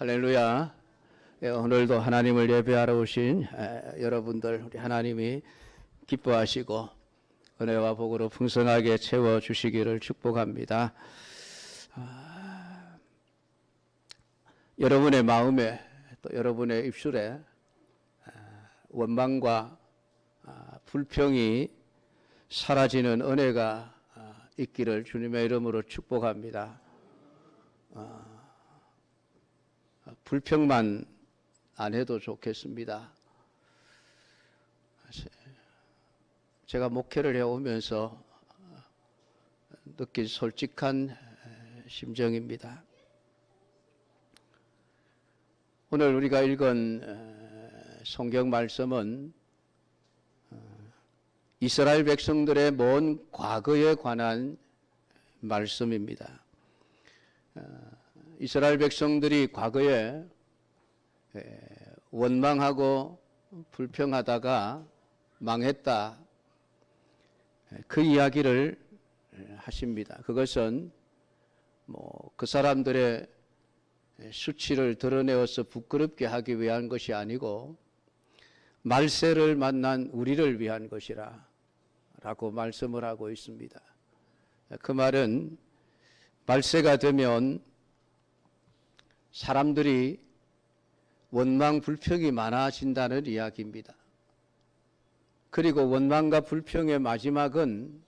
할렐루야. 오늘도 하나님을 예배하러 오신 여러분들, 우리 하나님이 기뻐하시고 은혜와 복으로 풍성하게 채워주시기를 축복합니다. 여러분의 마음에 또 여러분의 입술에 원망과 불평이 사라지는 은혜가 있기를 주님의 이름으로 축복합니다. 불평만 안 해도 좋겠습니다. 제가 목회를 해오면서 느낀 솔직한 심정입니다. 오늘 우리가 읽은 성경 말씀은 이스라엘 백성들의 먼 과거에 관한 말씀입니다. 이스라엘 백성들이 과거에 원망하고 불평하다가 망했다, 그 이야기를 하십니다. 그것은 그 사람들의 수치를 드러내어서 부끄럽게 하기 위한 것이 아니고 말세를 만난 우리를 위한 것이라 라고 말씀을 하고 있습니다. 그 말은 말세가 되면 사람들이 원망 불평이 많아진다는 이야기입니다. 그리고 원망과 불평의 마지막은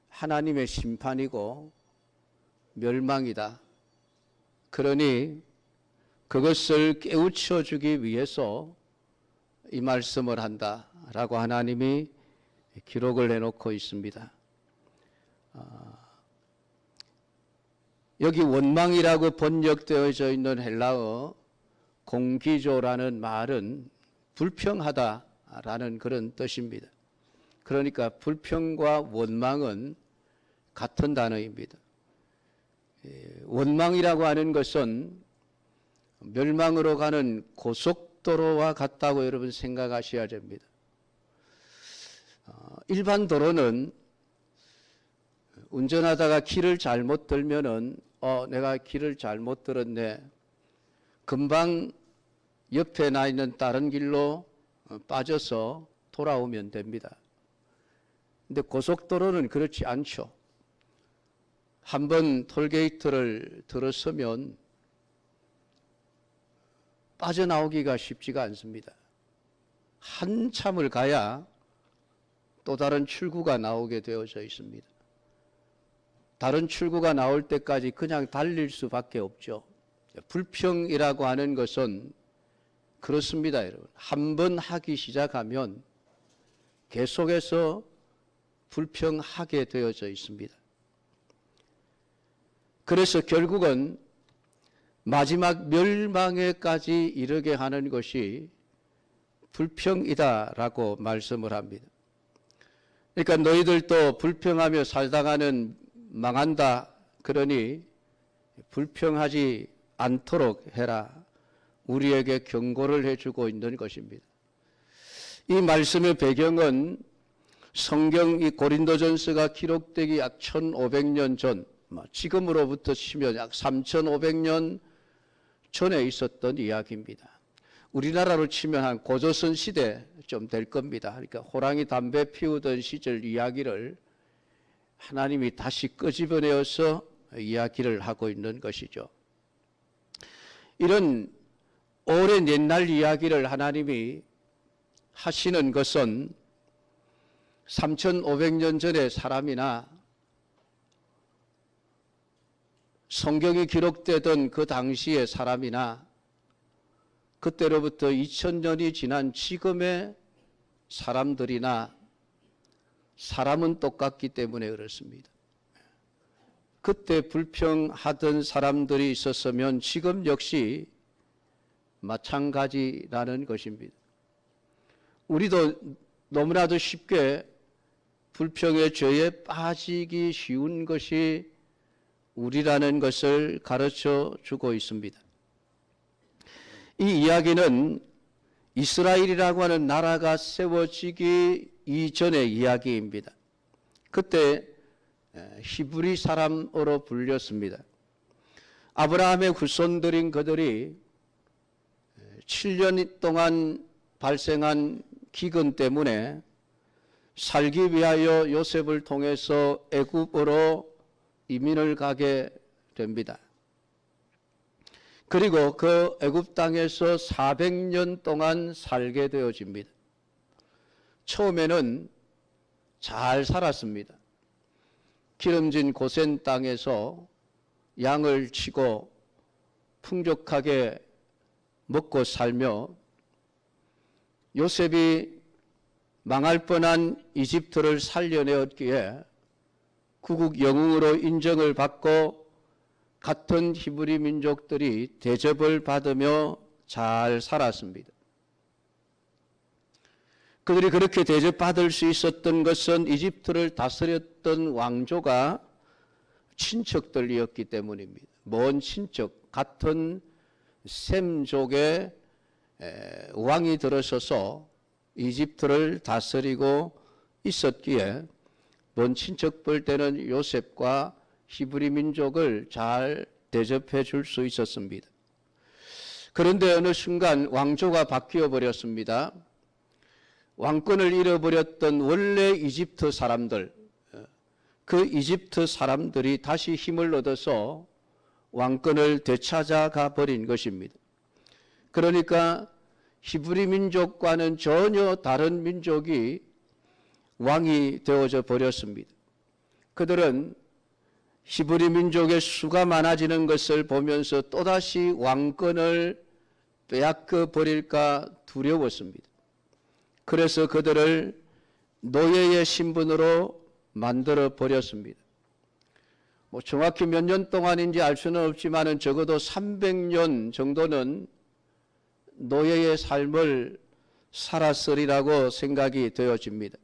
하나님의 심판이고 멸망이다. 그러니 그것을 깨우쳐 주기 위해서 이 말씀을 한다라고 하나님이 기록을 해놓고 있습니다. 여기 원망이라고 번역되어져 있는 헬라어 공기조라는 말은 불평하다라는 그런 뜻입니다. 그러니까 불평과 원망은 같은 단어입니다. 원망이라고 하는 것은 멸망으로 가는 고속도로와 같다고 여러분 생각하셔야 됩니다. 일반 도로는 운전하다가 길을 잘못 들면은 내가 길을 잘못 들었네, 금방 옆에 나 있는 다른 길로 빠져서 돌아오면 됩니다. 근데 고속도로는 그렇지 않죠. 한번 톨게이트를 들어서면 빠져나오기가 쉽지가 않습니다. 한참을 가야 또 다른 출구가 나오게 되어져 있습니다. 다른 출구가 나올 때까지 그냥 달릴 수밖에 없죠. 불평이라고 하는 것은 그렇습니다, 여러분. 한번 하기 시작하면 계속해서 불평하게 되어져 있습니다. 그래서 결국은 마지막 멸망에까지 이르게 하는 것이 불평이다라고 말씀을 합니다. 그러니까 너희들도 불평하며 살다가는 망한다, 그러니 불평하지 않도록 해라, 우리에게 경고를 해주고 있는 것입니다. 이 말씀의 배경은 성경 이 고린도전서가 기록되기 약 1500년 전, 지금으로부터 치면 약 3500년 전에 있었던 이야기입니다. 우리나라로 치면 한 고조선 시대 좀 될 겁니다. 그러니까 호랑이 담배 피우던 시절 이야기를 하나님이 다시 끄집어내어서 이야기를 하고 있는 것이죠. 이런 오랜 옛날 이야기를 하나님이 하시는 것은 3500년 전의 사람이나 성경이 기록되던 그 당시의 사람이나 그때로부터 2000년이 지난 지금의 사람들이나 사람은 똑같기 때문에 그렇습니다. 그때 불평하던 사람들이 있었으면 지금 역시 마찬가지라는 것입니다. 우리도 너무나도 쉽게 불평의 죄에 빠지기 쉬운 것이 우리라는 것을 가르쳐 주고 있습니다. 이 이야기는 이스라엘이라고 하는 나라가 세워지기 이전의 이야기입니다. 그때 히브리 사람으로 불렸습니다. 아브라함의 후손들인 그들이 7년 동안 발생한 기근 때문에 살기 위하여 요셉을 통해서 애굽으로 이민을 가게 됩니다. 그리고 그 애굽 땅에서 400년 동안 살게 되어집니다. 처음에는 잘 살았습니다. 기름진 고센 땅에서 양을 치고 풍족하게 먹고 살며 요셉이 망할 뻔한 이집트를 살려내었기에 구국 영웅으로 인정을 받고 같은 히브리 민족들이 대접을 받으며 잘 살았습니다. 그들이 그렇게 대접받을 수 있었던 것은 이집트를 다스렸던 왕조가 친척들이었기 때문입니다. 먼 친척, 같은 셈족의 왕이 들어서서 이집트를 다스리고 있었기에 먼 친척 볼 때는 요셉과 히브리 민족을 잘 대접해 줄 수 있었습니다. 그런데 어느 순간 왕조가 바뀌어 버렸습니다. 왕권을 잃어버렸던 원래 이집트 사람들, 그 이집트 사람들이 다시 힘을 얻어서 왕권을 되찾아가 버린 것입니다. 그러니까 히브리 민족과는 전혀 다른 민족이 왕이 되어져 버렸습니다. 그들은 히브리 민족의 수가 많아지는 것을 보면서 또다시 왕권을 빼앗겨 버릴까 두려웠습니다. 그래서 그들을 노예의 신분으로 만들어 버렸습니다. 정확히 몇 년 동안인지 알 수는 없지만 적어도 300년 정도는 노예의 삶을 살았으리라고 생각이 되어집니다.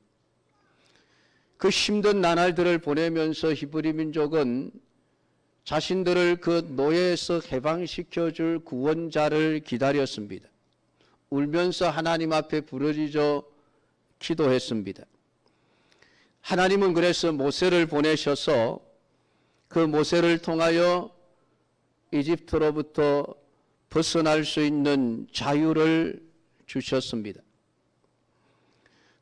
그 힘든 나날들을 보내면서 히브리 민족은 자신들을 그 노예에서 해방시켜 줄 구원자를 기다렸습니다. 울면서 하나님 앞에 부르짖어 기도했습니다. 하나님은 그래서 모세를 보내셔서 그 모세를 통하여 이집트로부터 벗어날 수 있는 자유를 주셨습니다.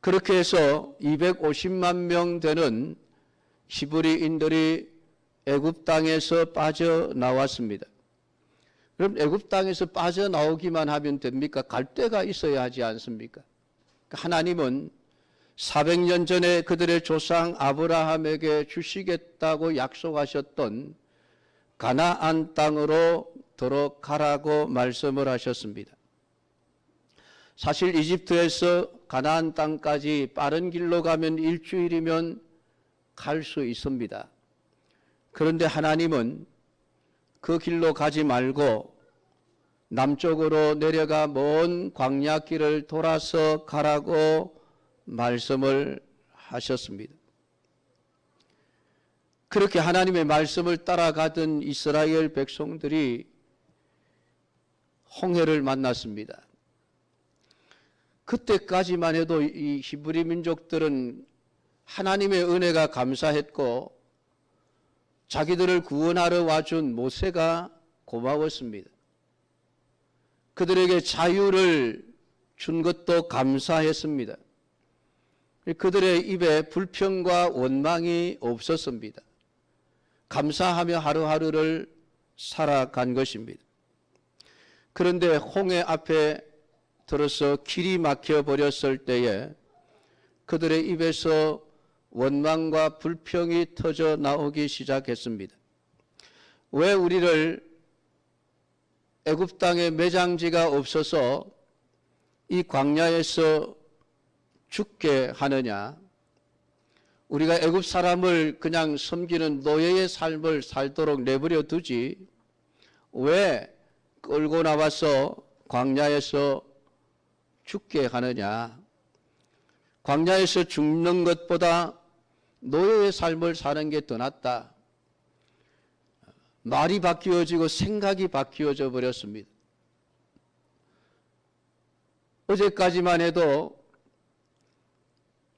그렇게 해서 250만 명 되는 히브리인들이 애굽 땅에서 빠져나왔습니다. 그럼 애굽 땅에서 빠져나오기만 하면 됩니까? 갈 데가 있어야 하지 않습니까? 하나님은 400년 전에 그들의 조상 아브라함에게 주시겠다고 약속하셨던 가나안 땅으로 들어가라고 말씀을 하셨습니다. 사실 이집트에서 가나안 땅까지 빠른 길로 가면 일주일이면 갈 수 있습니다. 그런데 하나님은 그 길로 가지 말고 남쪽으로 내려가 먼 광야길을 돌아서 가라고 말씀을 하셨습니다. 그렇게 하나님의 말씀을 따라가던 이스라엘 백성들이 홍해를 만났습니다. 그때까지만 해도 이 히브리 민족들은 하나님의 은혜가 감사했고 자기들을 구원하러 와준 모세가 고마웠습니다. 그들에게 자유를 준 것도 감사했습니다. 그들의 입에 불평과 원망이 없었습니다. 감사하며 하루하루를 살아간 것입니다. 그런데 홍해 앞에 들어서 길이 막혀 버렸을 때에 그들의 입에서 원망과 불평이 터져 나오기 시작했습니다. 왜 우리를 애굽 땅에 매장지가 없어서 이 광야에서 죽게 하느냐? 우리가 애굽 사람을 그냥 섬기는 노예의 삶을 살도록 내버려 두지 왜 끌고 나와서 광야에서 죽게 하느냐? 광야에서 죽는 것보다 노예의 삶을 사는 게 더 낫다. 말이 바뀌어지고 생각이 바뀌어져 버렸습니다. 어제까지만 해도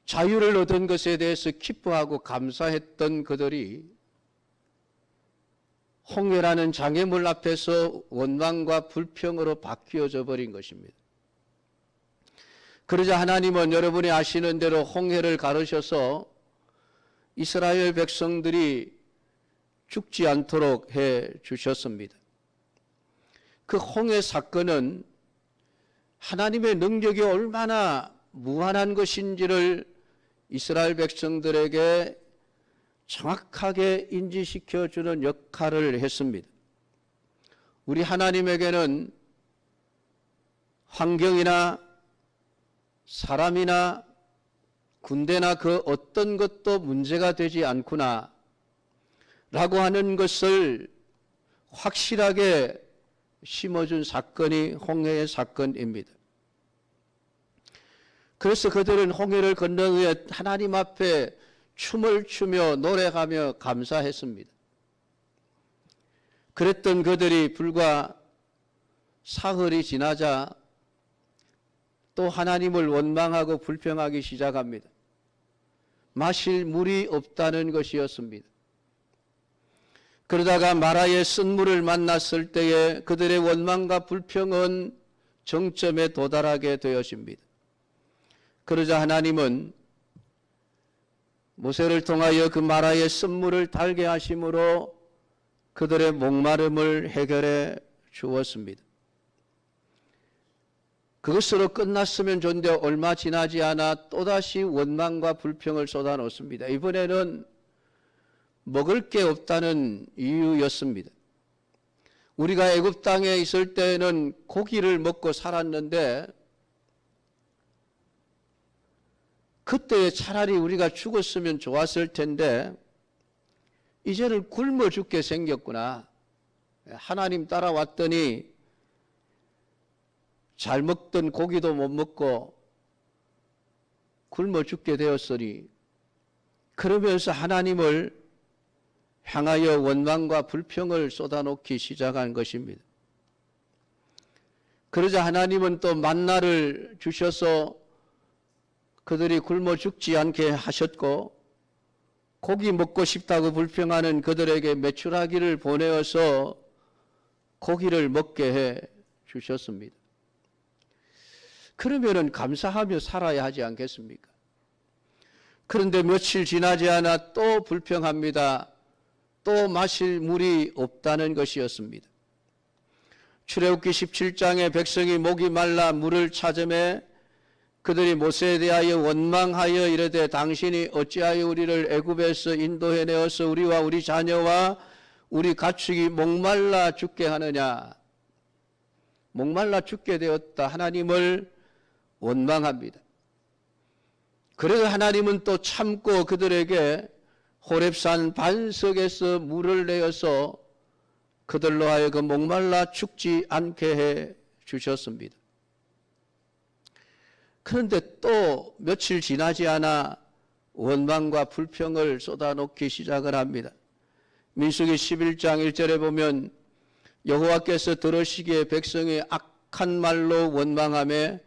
자유를 얻은 것에 대해서 기뻐하고 감사했던 그들이 홍해라는 장애물 앞에서 원망과 불평으로 바뀌어져 버린 것입니다. 그러자 하나님은 여러분이 아시는 대로 홍해를 가르셔서 이스라엘 백성들이 죽지 않도록 해 주셨습니다. 그 홍해 사건은 하나님의 능력이 얼마나 무한한 것인지를 이스라엘 백성들에게 정확하게 인지시켜주는 역할을 했습니다. 우리 하나님에게는 환경이나 사람이나 군대나 그 어떤 것도 문제가 되지 않구나 라고 하는 것을 확실하게 심어준 사건이 홍해의 사건입니다. 그래서 그들은 홍해를 건넌 후에 하나님 앞에 춤을 추며 노래하며 감사했습니다. 그랬던 그들이 불과 사흘이 지나자 또 하나님을 원망하고 불평하기 시작합니다. 마실 물이 없다는 것이었습니다. 그러다가 마라의 쓴물을 만났을 때에 그들의 원망과 불평은 정점에 도달하게 되었습니다. 그러자 하나님은 모세를 통하여 그 마라의 쓴물을 달게 하심으로 그들의 목마름을 해결해 주었습니다. 그것으로 끝났으면 좋은데 얼마 지나지 않아 또다시 원망과 불평을 쏟아놓습니다. 이번에는 먹을 게 없다는 이유였습니다. 우리가 애굽 땅에 있을 때는 고기를 먹고 살았는데 그때 차라리 우리가 죽었으면 좋았을 텐데 이제는 굶어 죽게 생겼구나. 하나님 따라왔더니 잘 먹던 고기도 못 먹고 굶어 죽게 되었으니 그러면서 하나님을 향하여 원망과 불평을 쏟아놓기 시작한 것입니다. 그러자 하나님은 또 만나를 주셔서 그들이 굶어 죽지 않게 하셨고 고기 먹고 싶다고 불평하는 그들에게 메추라기를 보내어서 고기를 먹게 해 주셨습니다. 그러면은 감사하며 살아야 하지 않겠습니까? 그런데 며칠 지나지 않아 또 불평합니다. 또 마실 물이 없다는 것이었습니다. 출애굽기 17장에 백성이 목이 말라 물을 찾으매 그들이 모세에 대하여 원망하여 이르되 당신이 어찌하여 우리를 애굽에서 인도해 내어서 우리와 우리 자녀와 우리 가축이 목말라 죽게 하느냐. 목말라 죽게 되었다. 하나님을 원망합니다. 그래서 하나님은 또 참고 그들에게 호렙산 반석에서 물을 내어서 그들로 하여금 목말라 죽지 않게 해 주셨습니다. 그런데 또 며칠 지나지 않아 원망과 불평을 쏟아놓기 시작을 합니다. 민수기 11장 1절에 보면 여호와께서 들으시기에 백성이 악한 말로 원망하며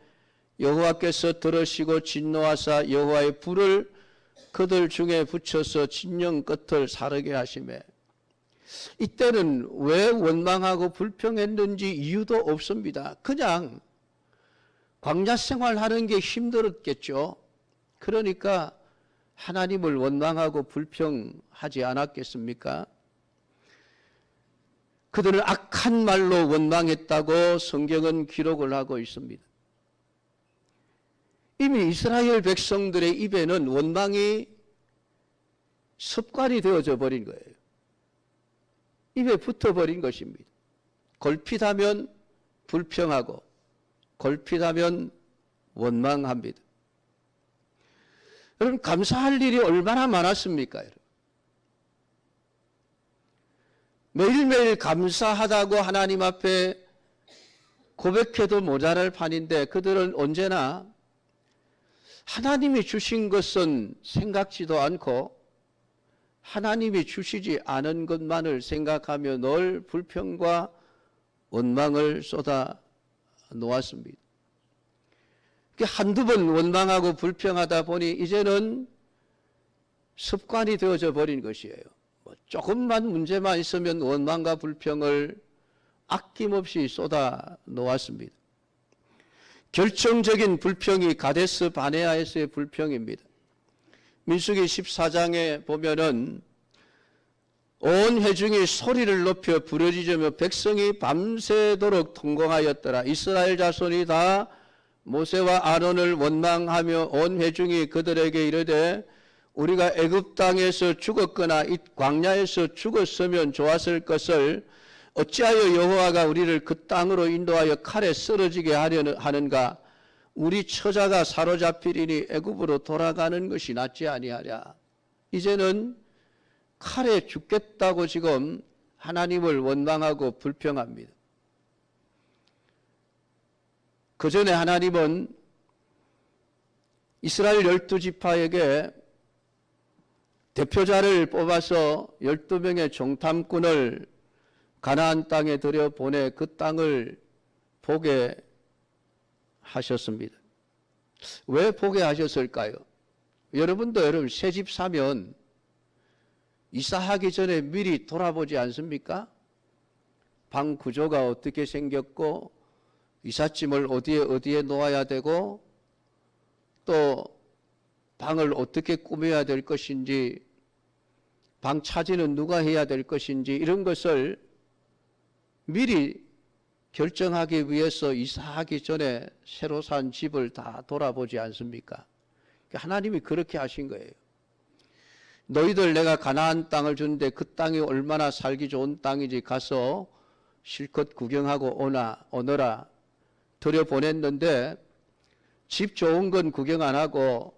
여호와께서 들으시고 진노하사 여호와의 불을 그들 중에 붙여서 진영 끝을 사르게 하시매. 이때는 왜 원망하고 불평했는지 이유도 없습니다. 그냥 광야 생활하는 게 힘들었겠죠. 그러니까 하나님을 원망하고 불평하지 않았겠습니까? 그들은 악한 말로 원망했다고 성경은 기록을 하고 있습니다. 이미 이스라엘 백성들의 입에는 원망이 습관이 되어져 버린 거예요. 입에 붙어버린 것입니다. 걸핏하면 불평하고 걸핏하면 원망합니다. 여러분 감사할 일이 얼마나 많았습니까? 여러분? 매일매일 감사하다고 하나님 앞에 고백해도 모자랄 판인데 그들은 언제나 하나님이 주신 것은 생각지도 않고 하나님이 주시지 않은 것만을 생각하며 늘 불평과 원망을 쏟아 놓았습니다. 한두 번 원망하고 불평하다 보니 이제는 습관이 되어져 버린 것이에요. 조금만 문제만 있으면 원망과 불평을 아낌없이 쏟아 놓았습니다. 결정적인 불평이 가데스 바네아에서의 불평입니다. 민수기 14장에 보면은 온 회중이 소리를 높여 부르짖으며 백성이 밤새도록 통곡하였더라. 이스라엘 자손이 다 모세와 아론을 원망하며 온 회중이 그들에게 이르되 우리가 애굽 땅에서 죽었거나 이 광야에서 죽었으면 좋았을 것을 어찌하여 여호와가 우리를 그 땅으로 인도하여 칼에 쓰러지게 하는가? 우리 처자가 사로잡히리니 애굽으로 돌아가는 것이 낫지 아니하랴. 이제는 칼에 죽겠다고 지금 하나님을 원망하고 불평합니다. 그 전에 하나님은 이스라엘 12지파에게 대표자를 뽑아서 12명의 정탐꾼을 가나안 땅에 들여보내 그 땅을 보게 하셨습니다. 왜 보게 하셨을까요? 여러분 새집 사면 이사하기 전에 미리 돌아보지 않습니까? 방 구조가 어떻게 생겼고 이삿짐을 어디에 놓아야 되고 또 방을 어떻게 꾸며야 될 것인지 방 차지는 누가 해야 될 것인지 이런 것을 미리 결정하기 위해서 이사하기 전에 새로 산 집을 다 돌아보지 않습니까? 하나님이 그렇게 하신 거예요. 너희들 내가 가나안 땅을 주는데 그 땅이 얼마나 살기 좋은 땅인지 가서 실컷 구경하고 오너라 들여보냈는데 집 좋은 건 구경 안 하고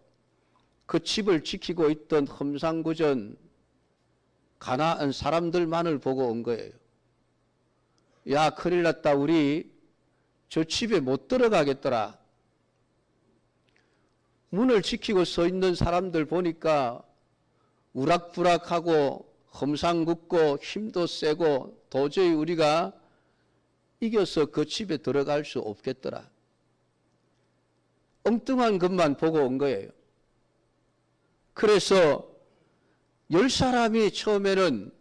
그 집을 지키고 있던 험상궂은 가나안 사람들만을 보고 온 거예요. 야, 큰일 났다. 우리 저 집에 못 들어가겠더라. 문을 지키고 서 있는 사람들 보니까 우락부락하고 험상궂고 힘도 세고 도저히 우리가 이겨서 그 집에 들어갈 수 없겠더라. 엉뚱한 것만 보고 온 거예요. 그래서 10사람이 처음에는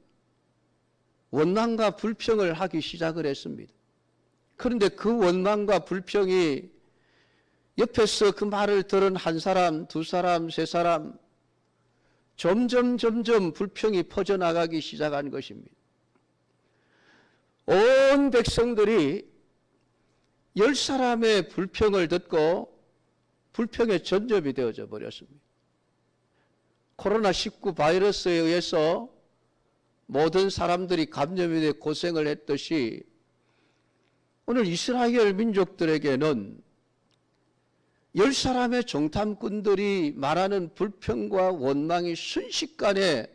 원망과 불평을 하기 시작을 했습니다. 그런데 그 원망과 불평이 옆에서 그 말을 들은 한 사람, 두 사람, 세 사람 점점 불평이 퍼져나가기 시작한 것입니다. 온 백성들이 10사람의 불평을 듣고 불평에 전염이 되어져 버렸습니다. 코로나19 바이러스에 의해서 모든 사람들이 감염이 돼 고생을 했듯이 오늘 이스라엘 민족들에게는 10사람의 정탐꾼들이 말하는 불평과 원망이 순식간에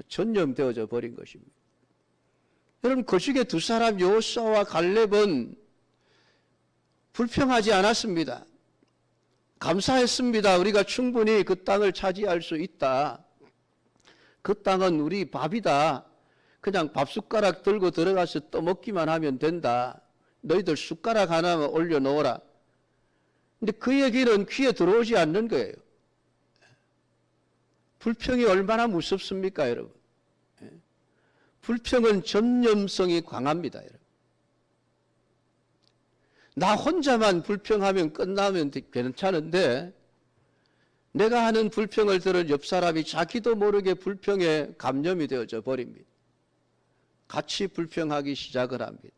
전염되어져 버린 것입니다. 여러분, 그 중에 두 사람 여호수아와 갈렙은 불평하지 않았습니다. 감사했습니다. 우리가 충분히 그 땅을 차지할 수 있다. 그 땅은 우리 밥이다. 그냥 밥 숟가락 들고 들어가서 떠먹기만 하면 된다. 너희들 숟가락 하나만 올려놓으라. 근데 그 얘기는 귀에 들어오지 않는 거예요. 불평이 얼마나 무섭습니까, 여러분? 불평은 전염성이 강합니다, 여러분. 나 혼자만 불평하면 끝나면 괜찮은데 내가 하는 불평을 들은 옆 사람이 자기도 모르게 불평에 감염이 되어져 버립니다. 같이 불평하기 시작을 합니다.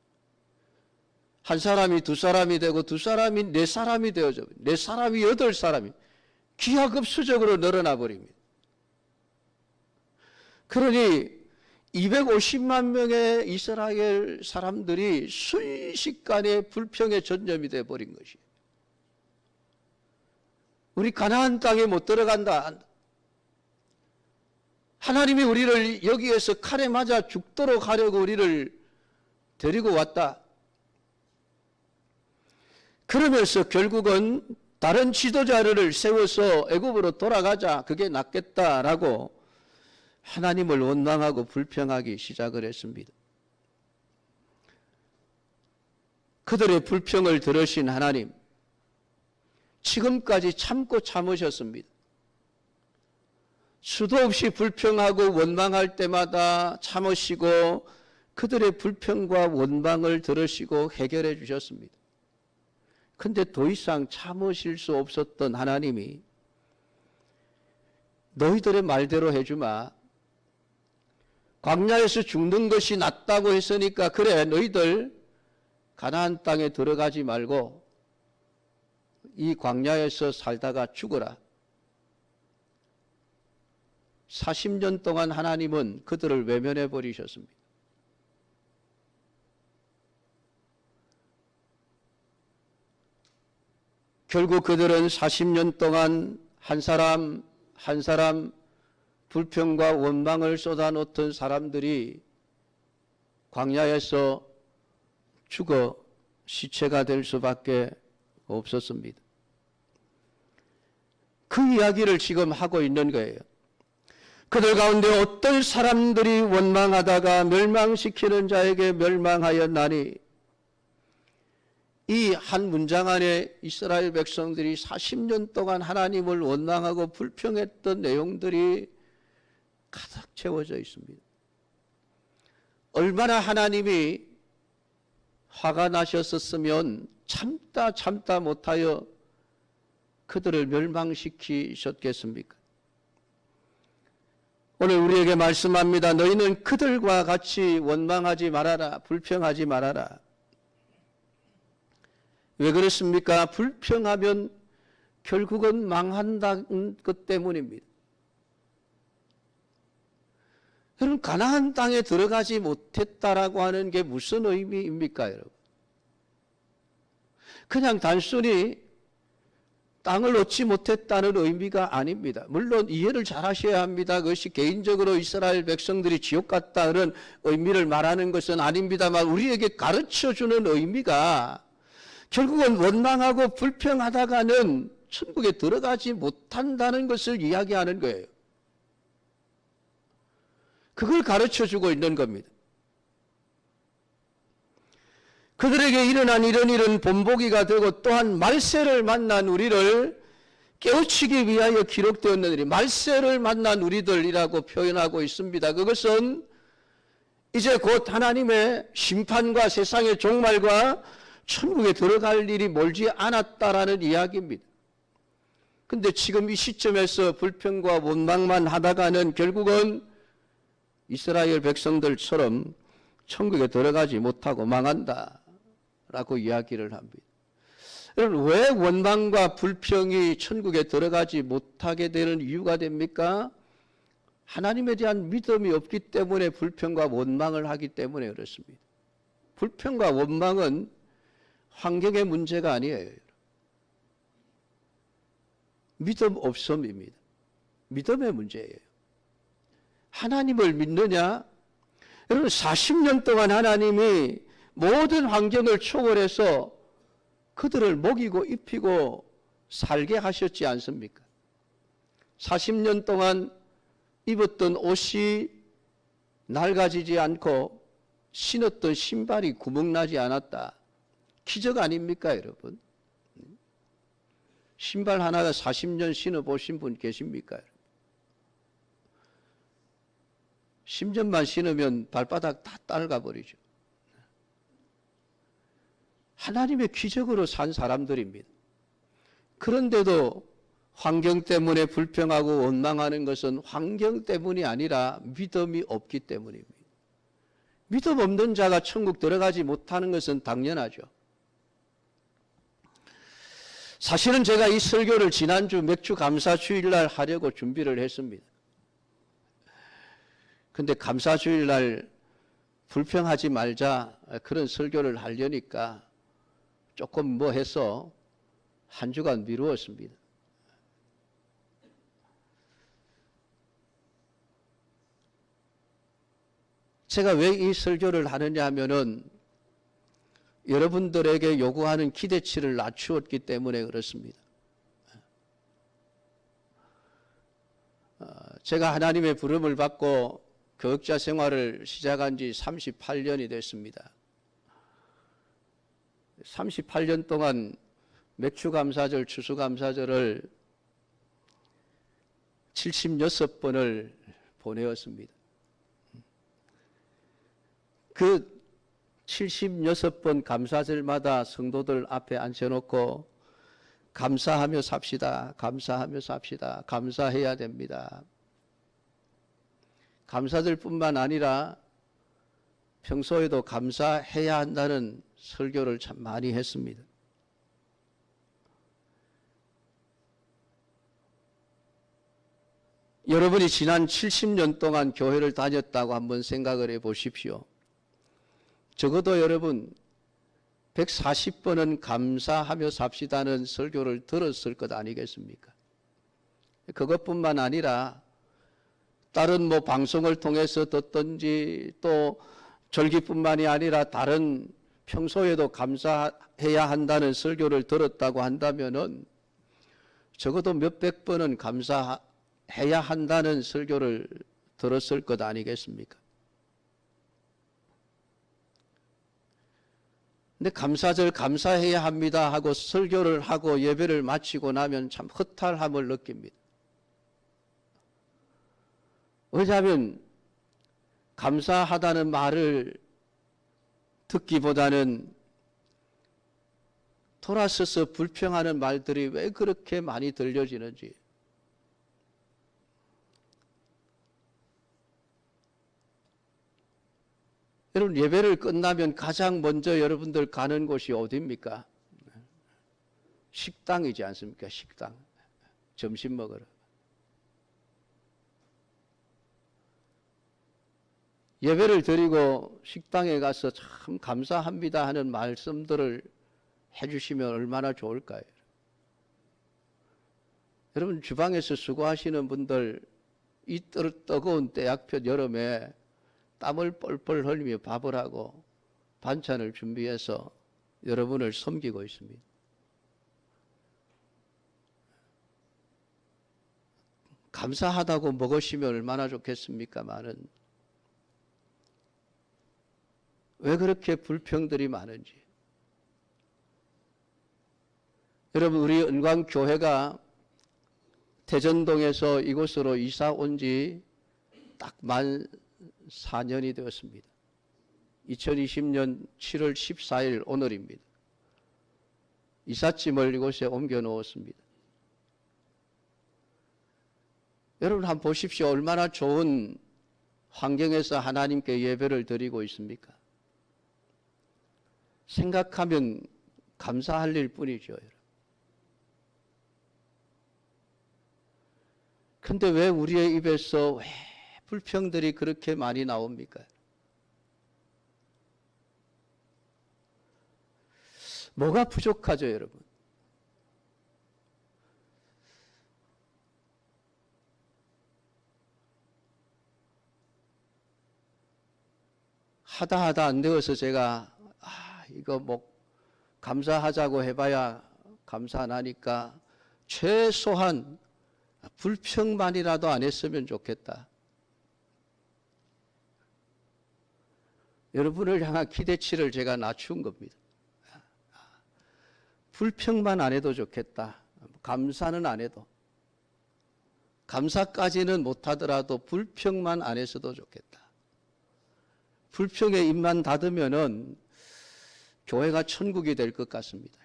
한 사람이 두 사람이 되고 두 사람이 네 사람이 되어져 버립니다. 네 사람이 8사람이 기하급수적으로 늘어나 버립니다. 그러니 250만 명의 이스라엘 사람들이 순식간에 불평에 전염이 되어 버린 것이에요. 우리 가나안 땅에 못 들어간다. 하나님이 우리를 여기에서 칼에 맞아 죽도록 하려고 우리를 데리고 왔다. 그러면서 결국은 다른 지도자를 세워서 애굽으로 돌아가자. 그게 낫겠다라고 하나님을 원망하고 불평하기 시작을 했습니다. 그들의 불평을 들으신 하나님, 지금까지 참고 참으셨습니다. 수도 없이 불평하고 원망할 때마다 참으시고 그들의 불평과 원망을 들으시고 해결해 주셨습니다. 그런데 더 이상 참으실 수 없었던 하나님이 너희들의 말대로 해주마. 광야에서 죽는 것이 낫다고 했으니까 그래 너희들 가나안 땅에 들어가지 말고 이 광야에서 살다가 죽어라. 40년 동안 하나님은 그들을 외면해 버리셨습니다. 결국 그들은 40년 동안 한 사람 한 사람 불평과 원망을 쏟아놓던 사람들이 광야에서 죽어 시체가 될 수밖에 없었습니다. 그 이야기를 지금 하고 있는 거예요. 그들 가운데 어떤 사람들이 원망하다가 멸망시키는 자에게 멸망하였나니, 이 한 문장 안에 이스라엘 백성들이 40년 동안 하나님을 원망하고 불평했던 내용들이 가득 채워져 있습니다. 얼마나 하나님이 화가 나셨었으면 참다 못하여 그들을 멸망시키셨겠습니까? 오늘 우리에게 말씀합니다. 너희는 그들과 같이 원망하지 말아라. 불평하지 말아라. 왜 그렇습니까? 불평하면 결국은 망한다는 것 때문입니다. 여러분, 가나안 땅에 들어가지 못했다라고 하는 게 무슨 의미입니까, 여러분? 그냥 단순히 땅을 얻지 못했다는 의미가 아닙니다. 물론 이해를 잘 하셔야 합니다. 그것이 개인적으로 이스라엘 백성들이 지옥 갔다는 의미를 말하는 것은 아닙니다만, 우리에게 가르쳐주는 의미가 결국은 원망하고 불평하다가는 천국에 들어가지 못한다는 것을 이야기하는 거예요. 그걸 가르쳐주고 있는 겁니다. 그들에게 일어난 이런 일은 본보기가 되고, 또한 말세를 만난 우리를 깨우치기 위하여 기록되었는 일이, 말세를 만난 우리들이라고 표현하고 있습니다. 그것은 이제 곧 하나님의 심판과 세상의 종말과 천국에 들어갈 일이 멀지 않았다라는 이야기입니다. 그런데 지금 이 시점에서 불평과 원망만 하다가는 결국은 이스라엘 백성들처럼 천국에 들어가지 못하고 망한다라고 이야기를 합니다. 여러분, 왜 원망과 불평이 천국에 들어가지 못하게 되는 이유가 됩니까? 하나님에 대한 믿음이 없기 때문에 불평과 원망을 하기 때문에 그렇습니다. 불평과 원망은 환경의 문제가 아니에요. 믿음 없음입니다. 믿음의 문제예요. 하나님을 믿느냐? 여러분, 40년 동안 하나님이 모든 환경을 초월해서 그들을 먹이고 입히고 살게 하셨지 않습니까? 40년 동안 입었던 옷이 낡아지지 않고 신었던 신발이 구멍나지 않았다. 기적 아닙니까, 여러분? 신발 하나가 40년 신어보신 분 계십니까? 10년만 신으면 발바닥 다 따라가버리죠. 하나님의 기적으로 산 사람들입니다. 그런데도 환경 때문에 불평하고 원망하는 것은 환경 때문이 아니라 믿음이 없기 때문입니다. 믿음 없는 자가 천국 들어가지 못하는 것은 당연하죠. 사실은 제가 이 설교를 지난주 맥주 감사주일날 하려고 준비를 했습니다. 근데 감사주일날 불평하지 말자 그런 설교를 하려니까 조금 뭐 해서 한 주간 미루었습니다. 제가 왜 이 설교를 하느냐 하면은 여러분들에게 요구하는 기대치를 낮추었기 때문에 그렇습니다. 제가 하나님의 부름을 받고 교육자 생활을 시작한 지 38년이 됐습니다. 38년 동안 맥주감사절, 추수감사절을 76번을 보내었습니다. 그 76번 감사절마다 성도들 앞에 앉혀놓고 감사하며 삽시다. 감사하며 삽시다. 감사해야 됩니다. 감사절뿐만 아니라 평소에도 감사해야 한다는 설교를 참 많이 했습니다. 여러분이 지난 70년 동안 교회를 다녔다고 한번 생각을 해 보십시오. 적어도 여러분 140번은 감사하며 삽시다는 설교를 들었을 것 아니겠습니까? 그것뿐만 아니라 다른 방송을 통해서 듣든지 또 절기뿐만이 아니라 다른 평소에도 감사해야 한다는 설교를 들었다고 한다면은 적어도 몇백 번은 감사해야 한다는 설교를 들었을 것 아니겠습니까? 근데 감사절 감사해야 합니다 하고 설교를 하고 예배를 마치고 나면 참 허탈함을 느낍니다. 왜냐하면 감사하다는 말을 듣기보다는 돌아서서 불평하는 말들이 왜 그렇게 많이 들려지는지. 여러분, 예배를 끝나면 가장 먼저 여러분들 가는 곳이 어디입니까? 식당이지 않습니까? 식당. 점심 먹으러. 예배를 드리고 식당에 가서 참 감사합니다 하는 말씀들을 해주시면 얼마나 좋을까요? 여러분, 주방에서 수고하시는 분들 이 뜨거운 때약볕 여름에 땀을 뻘뻘 흘리며 밥을 하고 반찬을 준비해서 여러분을 섬기고 있습니다. 감사하다고 먹으시면 얼마나 좋겠습니까마는 왜 그렇게 불평들이 많은지. 여러분, 우리 은광교회가 대전동에서 이곳으로 이사 온 지 딱 만 4년이 되었습니다. 2020년 7월 14일 오늘입니다. 이삿짐을 이곳에 옮겨 놓았습니다. 여러분 한번 보십시오. 얼마나 좋은 환경에서 하나님께 예배를 드리고 있습니까? 생각하면 감사할 일 뿐이죠. 여러분. 근데 왜 우리의 입에서 왜 불평들이 그렇게 많이 나옵니까? 뭐가 부족하죠, 여러분? 하다 안 되어서 제가 이거 감사하자고 해봐야 감사 안 하니까 최소한 불평만이라도 안 했으면 좋겠다. 여러분을 향한 기대치를 제가 낮춘 겁니다. 불평만 안 해도 좋겠다. 감사는 안 해도. 감사까지는 못하더라도 불평만 안 했어도 좋겠다. 불평에 입만 닫으면은 교회가 천국이 될 것 같습니다.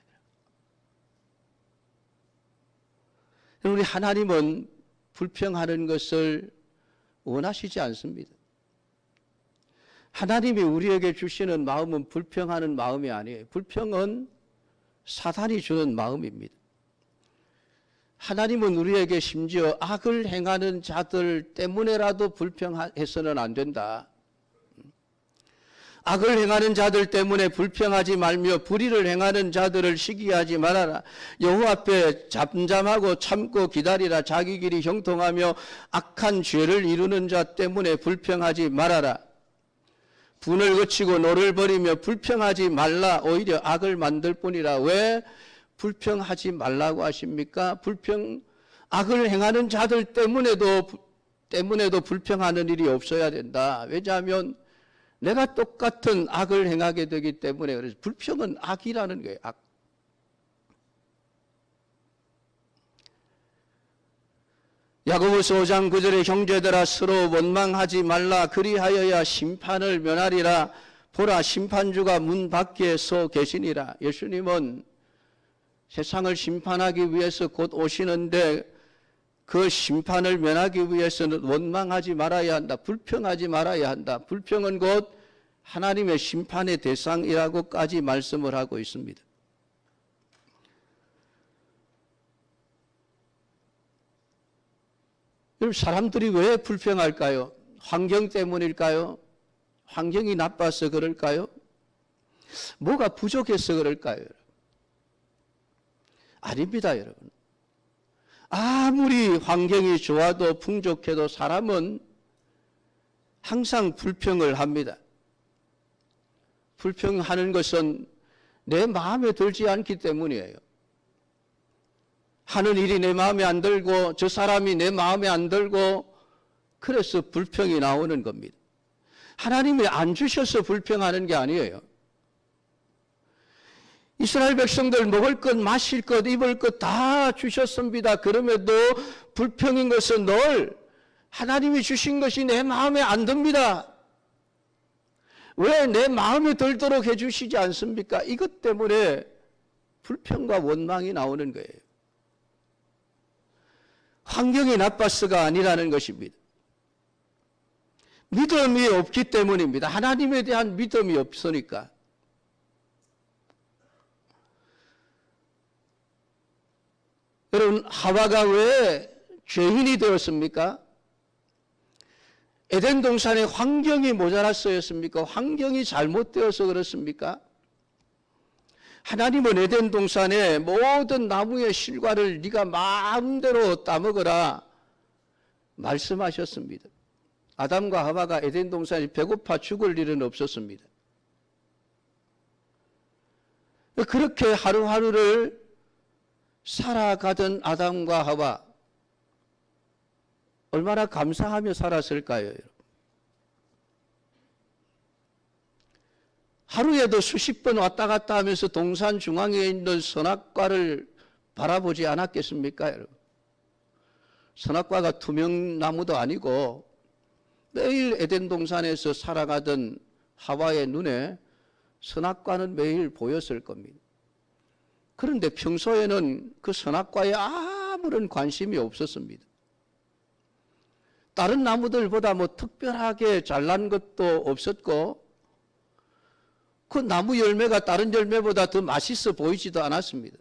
우리 하나님은 불평하는 것을 원하시지 않습니다. 하나님이 우리에게 주시는 마음은 불평하는 마음이 아니에요. 불평은 사탄이 주는 마음입니다. 하나님은 우리에게 심지어 악을 행하는 자들 때문에라도 불평해서는 안 된다. 악을 행하는 자들 때문에 불평하지 말며 불의를 행하는 자들을 시기하지 말아라. 여호와 앞에 잠잠하고 참고 기다리라. 자기 길이 형통하며 악한 죄를 이루는 자 때문에 불평하지 말아라. 분을 그치고 노를 버리며 불평하지 말라. 오히려 악을 만들 뿐이라. 왜 불평하지 말라고 하십니까? 악을 행하는 자들 때문에도 불평하는 일이 없어야 된다. 왜냐하면 내가 똑같은 악을 행하게 되기 때문에. 그래서 불평은 악이라는 거예요. 악. 야고보서 5장 9절에 형제들아 서로 원망하지 말라 그리하여야 심판을 면하리라 보라 심판주가 문 밖에 서 계시니라. 예수님은 세상을 심판하기 위해서 곧 오시는데 그 심판을 면하기 위해서는 원망하지 말아야 한다. 불평하지 말아야 한다. 불평은 곧 하나님의 심판의 대상이라고까지 말씀을 하고 있습니다. 여러분, 사람들이 왜 불평할까요? 환경 때문일까요? 환경이 나빠서 그럴까요? 뭐가 부족해서 그럴까요? 아닙니다, 여러분. 아무리 환경이 좋아도 풍족해도 사람은 항상 불평을 합니다. 불평하는 것은 내 마음에 들지 않기 때문이에요. 하는 일이 내 마음에 안 들고 저 사람이 내 마음에 안 들고 그래서 불평이 나오는 겁니다. 하나님이 안 주셔서 불평하는 게 아니에요. 이스라엘 백성들 먹을 것, 마실 것, 입을 것 다 주셨습니다. 그럼에도 불평인 것은 늘 하나님이 주신 것이 내 마음에 안 듭니다. 왜 내 마음에 들도록 해주시지 않습니까? 이것 때문에 불평과 원망이 나오는 거예요. 환경이 나빠서가 아니라는 것입니다. 믿음이 없기 때문입니다. 하나님에 대한 믿음이 없으니까. 여러분, 하와가 왜 죄인이 되었습니까? 에덴 동산의 환경이 모자랐어였습니까? 환경이 잘못되어서 그렇습니까? 하나님은 에덴 동산의 모든 나무의 실과를 네가 마음대로 따먹으라 말씀하셨습니다. 아담과 하와가 에덴 동산에 배고파 죽을 일은 없었습니다. 그렇게 하루하루를 살아가던 아담과 하와 얼마나 감사하며 살았을까요? 하루에도 수십 번 왔다 갔다 하면서 동산 중앙에 있는 선악과를 바라보지 않았겠습니까, 여러분? 선악과가 투명나무도 아니고 매일 에덴 동산에서 살아가던 하와의 눈에 선악과는 매일 보였을 겁니다. 그런데 평소에는 그 선악과에 아무런 관심이 없었습니다. 다른 나무들보다 뭐 특별하게 잘난 것도 없었고 그 나무 열매가 다른 열매보다 더 맛있어 보이지도 않았습니다.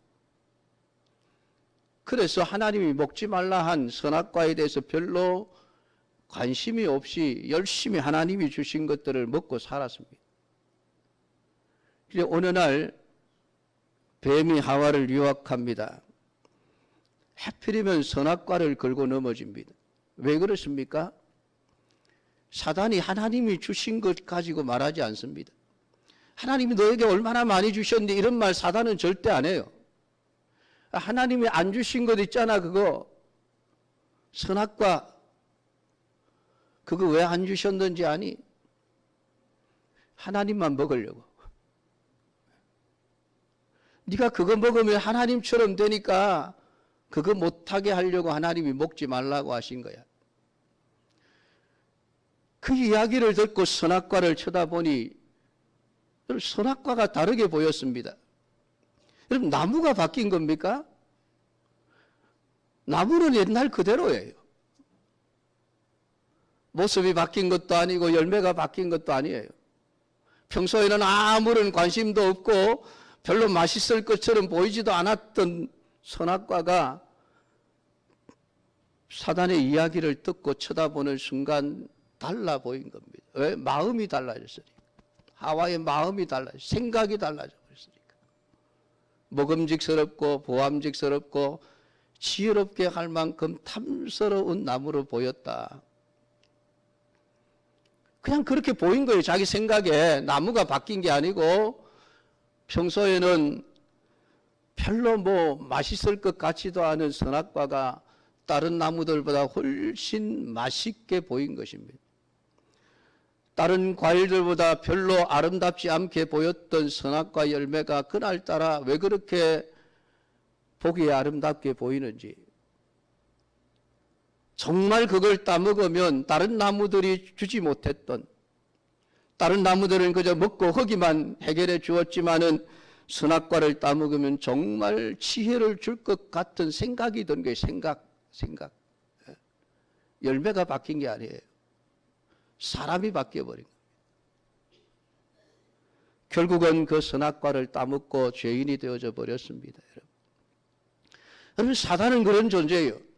그래서 하나님이 먹지 말라 한 선악과에 대해서 별로 관심이 없이 열심히 하나님이 주신 것들을 먹고 살았습니다. 그래서 어느 날 뱀이 하와를 유혹합니다. 하필이면 선악과를 걸고 넘어집니다. 왜 그렇습니까? 사단이 하나님이 주신 것 가지고 말하지 않습니다. 하나님이 너에게 얼마나 많이 주셨는데 이런 말 사단은 절대 안 해요. 하나님이 안 주신 것 있잖아, 그거. 선악과. 그거 왜 안 주셨는지 아니? 하나님만 먹으려고. 네가 그거 먹으면 하나님처럼 되니까 그거 못하게 하려고 하나님이 먹지 말라고 하신 거야. 그 이야기를 듣고 선악과를 쳐다보니 선악과가 다르게 보였습니다. 여러분, 나무가 바뀐 겁니까? 나무는 옛날 그대로예요. 모습이 바뀐 것도 아니고 열매가 바뀐 것도 아니에요. 평소에는 아무런 관심도 없고 별로 맛있을 것처럼 보이지도 않았던 선악과가 사단의 이야기를 듣고 쳐다보는 순간 달라 보인 겁니다. 왜? 마음이 달라졌으니까. 하와의 마음이 달라졌어요. 생각이 달라져 버렸으니까. 먹음직스럽고 보암직스럽고 지혜롭게 할 만큼 탐스러운 나무로 보였다. 그냥 그렇게 보인 거예요. 자기 생각에. 나무가 바뀐 게 아니고 평소에는 별로 뭐 맛있을 것 같지도 않은 선악과가 다른 나무들보다 훨씬 맛있게 보인 것입니다. 다른 과일들보다 별로 아름답지 않게 보였던 선악과 열매가 그날따라 왜 그렇게 보기에 아름답게 보이는지 정말 그걸 따먹으면 다른 나무들이 주지 못했던, 다른 나무들은 그저 먹고 허기만 해결해 주었지만은 선악과를 따먹으면 정말 지혜를 줄 것 같은 생각이 든 거예요. 생각. 열매가 바뀐 게 아니에요. 사람이 바뀌어버린 거예요. 결국은 그 선악과를 따먹고 죄인이 되어져 버렸습니다. 여러분, 사단은 그런 존재예요.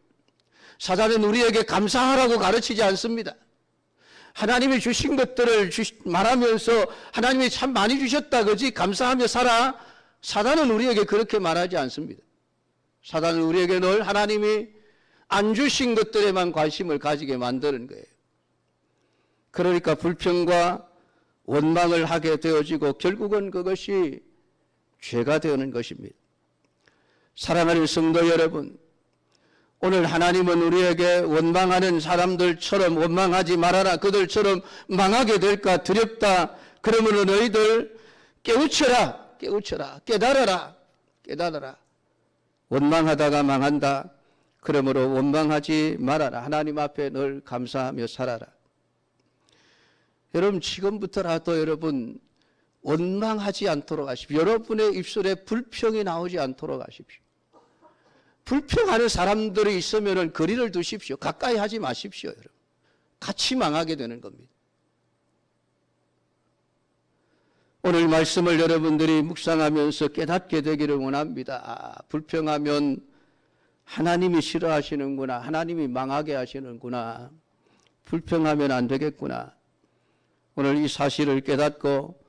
사단은 우리에게 감사하라고 가르치지 않습니다. 하나님이 주신 것들을 말하면서 하나님이 참 많이 주셨다, 그지? 감사하며 살아. 사단은 우리에게 그렇게 말하지 않습니다. 사단은 우리에게 늘 하나님이 안 주신 것들에만 관심을 가지게 만드는 거예요. 그러니까 불평과 원망을 하게 되어지고 결국은 그것이 죄가 되는 것입니다. 사랑하는 성도 여러분, 오늘 하나님은 우리에게 원망하는 사람들처럼 원망하지 말아라, 그들처럼 망하게 될까 두렵다, 그러므로 너희들 깨우쳐라, 깨달아라. 원망하다가 망한다. 그러므로 원망하지 말아라. 하나님 앞에 늘 감사하며 살아라. 여러분, 지금부터라도 여러분 원망하지 않도록 하십시오. 여러분의 입술에 불평이 나오지 않도록 하십시오. 불평하는 사람들이 있으면 거리를 두십시오. 가까이 하지 마십시오. 여러분, 같이 망하게 되는 겁니다. 오늘 말씀을 여러분들이 묵상하면서 깨닫게 되기를 원합니다. 불평하면 하나님이 싫어하시는구나, 하나님이 망하게 하시는구나, 불평하면 안 되겠구나. 오늘 이 사실을 깨닫고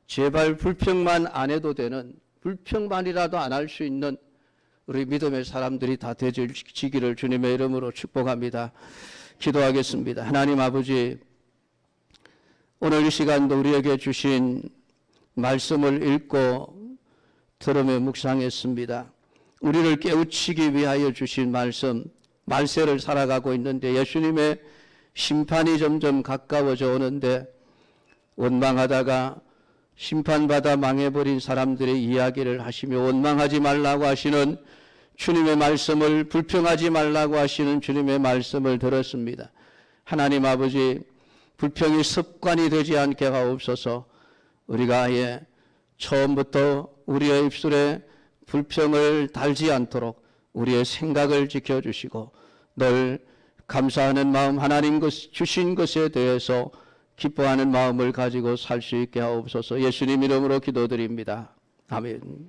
제발 불평만 안 해도 되는, 불평만이라도 안 할 수 있는 우리 믿음의 사람들이 다 되어지기를 주님의 이름으로 축복합니다. 기도하겠습니다. 하나님 아버지, 오늘 이 시간도 우리에게 주신 말씀을 읽고 들으며 묵상했습니다. 우리를 깨우치기 위하여 주신 말씀, 말세를 살아가고 있는데 예수님의 심판이 점점 가까워져 오는데 원망하다가 심판받아 망해버린 사람들의 이야기를 하시며 원망하지 말라고 하시는 주님의 말씀을, 불평하지 말라고 하시는 주님의 말씀을 들었습니다. 하나님 아버지, 불평이 습관이 되지 않게 하옵소서. 우리가 아예 처음부터 우리의 입술에 불평을 달지 않도록 우리의 생각을 지켜주시고 늘 감사하는 마음, 하나님 주신 것에 대해서 기뻐하는 마음을 가지고 살 수 있게 하옵소서. 예수님 이름으로 기도드립니다. 아멘.